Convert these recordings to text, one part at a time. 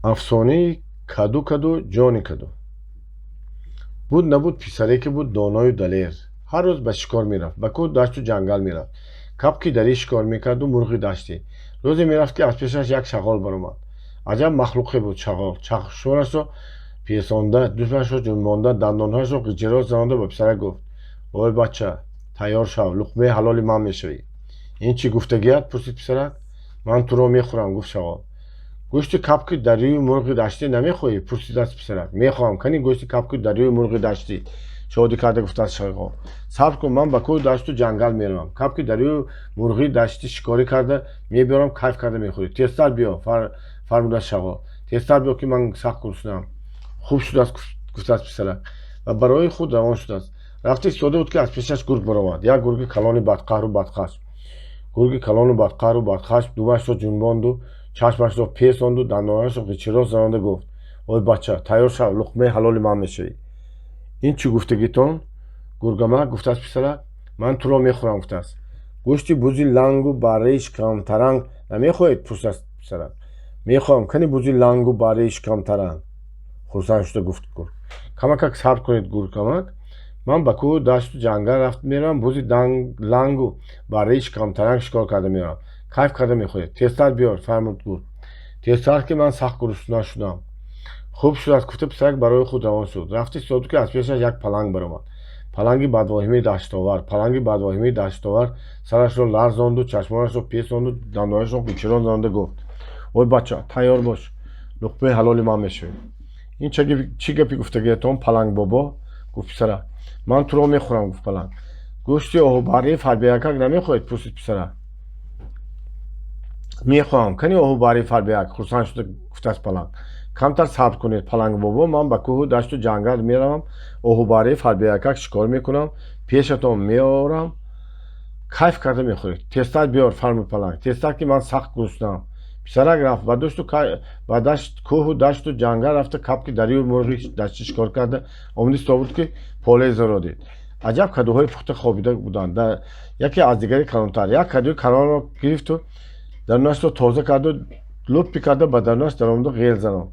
افسانه کدو کدو جان کدو. بود نبود پسره که بود دانای و دلیر. هر روز به شکار میرفت، به کوه دشت و جنگل میرفت. کپکی دری شکار میکرد و مرغی داشتی. روزی میرفت که از پیشش یک شغال برآمد. عجب مخلوقی بود شغال. چشمانش را پیسانده، دوشش را جنبانده، دندانهایش را قیچیراش زنانده به پسرک گفت: وای بچه، تیار شو، لقمه حلال من میشوی. این چی گفتگیت؟ پرسید پسرک. من تو را میخورم، گفت شغال. گوشت کپک دریای مرغ دشتی نمیخوایی؟ پرسید از پسرک. میخواهم. کنی گوشت کپک دریای مرغ دشتی؟ شادی کرده گفت از شغال. صبر کن، من به کوه دشت و جنگل میروم. کپک دریای مرغی دشتی شکاری کرده میبرم، کیف کرده میخوری. تیزتر بیا، فرمود شغال. تیزتر بیا که من سخت گرسنه‌ام. خوب شد است، گفت از پسرک و برای خود روان شد است. رفته ایستاده بود که از پیشش گرگ برآمد. یک گرگ کلان بدقهر و بدخشم. گرگ کلان و بدقهر و بدخشم دومش را جنباند و چشمش را پیساند و دندانش را قیچیراش زنانده گفت: وای بچه، تیار شو، لقمه حلال من میشوی. این چی گفتگیتان؟ گرگمک گفت از پسرک. من تو را میخورم، گفت است. گوشت بوزی لنگ و برهش کمترنگ نمیخواهید؟ پرسید از پسرک. میخواهم. کنی بوزی لنگ و برهش کمترنگ؟ خرسند شده گفت گرگ. کمک صبر کنید گرگمک. من به کوه دشت و جنگل رفت میرم، بوزی لنگ و برهش کمترنگ شکار کرده میارم، کیف کرده میخورید. تیزتر بیار، فرمود گرگ. تیزتر که من سخت گرسنه شدم. خوب شد از گفته پسرک برای خود روان شد. رفت ایستاد که از پیشش یک پلنگ برآمد. پلنگی بدواهمه دشتاور. پلنگی بدواهمه دشتاور سرش را لرزاند و چشمانش را پیچاند و دندانش را قیچیران زنانده گفت: وای بچه، تیار باش، لقمه حلال من میشوی. این چی گپی گفتگیتان پلنگ بابا؟ گفت پسرک. من تو را میخورم، گفت پلنگ. گوشت آهوبری فربیکک نمیخواهید؟ پرسید پسرک. میخواهم. کنی آهوبری فربیک؟ خرسند شده گفت از پلنگ. کمتر صبر کنید پلنگ بابا، من به کوه دشت و جنگل میروم، آهوبری فربیکک شکار میکنم، پیشتان میارم، کیف کرده میخورید. تیزتر بیار، فرمود پلنگ. تیزتر که من سخت گرسنه‌ام. پسرک رفت و دشت کوه و دشت و جنگل رفته، کپک دری و مرغی دشتی شکار کرده آمد ایستاده بود که پاله زرا دید. عجب کدوهای پخته خوابیده بودند، یکی از دیگری کلانتر. یک کدوی کلان را گرفت و درونش را تازه کرد و لپی کرده به درونش درآمد و غیل زناند.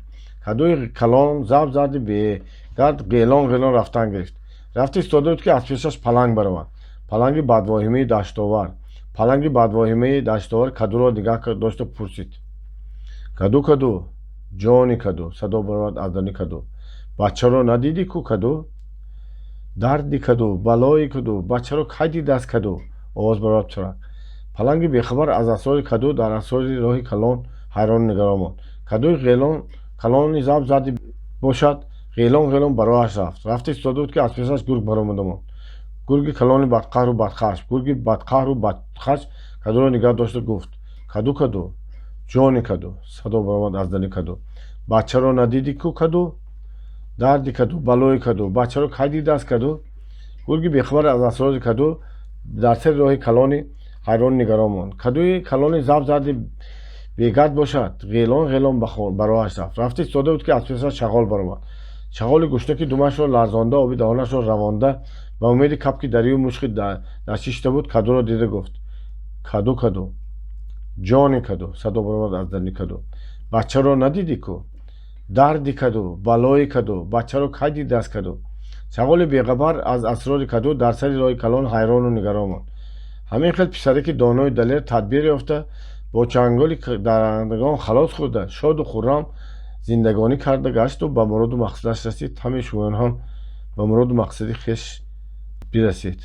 کدوی کلان زب زد به گرد، غیلان رفتن گرفت. رفت ایستاده بود که از پیشش پلنگ برآمد. پلنگ بدواهمه دشتاور. پلنگ بدواهمه دشتاور کدو را نگاه داشت و پرسید: کدو کدو جان کدو. صدا برآمد از دهان کدو: بچه را ندیدی کو کدو؟ دردی کدو، بلای کدو، بچه را کی دیده است کدو؟ آواز برآمد پسرک. پلنگ بیخبر از اسرار کدو در اسرار راه کلان حیران نگران ماند. کدوی کلانی زب زده باشد، غیلان به راهش رفت ایستاده بود که از پیشش گرگ برآمده ماند. گرگ کلان بدقهر و بدخشم. گرگ بدقهر و بدخشم کدو را نگاه داشت و گفت: کدو کدو جان کدو. صدا برآمد از دهان کدو: بچه را ندیدی کو کدو؟ دردی کدو، بلای کدو، بچه را کی دیده است کدو؟ گرگ بیخبر از اسرار کدو در سر راه کلان حیران نگران ماند. کدوی کلان زب زده بیگرد باشد، غیلان به راهش رفت ایستاده بود که از پیشش شغال برآمد. شغال گشنه که دومش را لرزانده، آب دهانش را روانده، به امید کپک دری و مشک دشته بود، کدو را دیده گفت: کدو کدو جان کدو. صدا برآمد از دهان کدو: بچه را ندیدی کو؟ دردی کدو، بلای کدو، بچه را کی دیده است کدو؟ شغال بیخبر از اسرار کدو در سر راه کلان حیران و نگران ماند. همین خیل پسرک دانای دلیر تدبیر یافته با چنگال درندگان خلاص خورده، شاد و خرم زندگانی کرده گشت و به مراد و مقصدش رسید. همه شما هم به مراد و مقصد خویش برسید.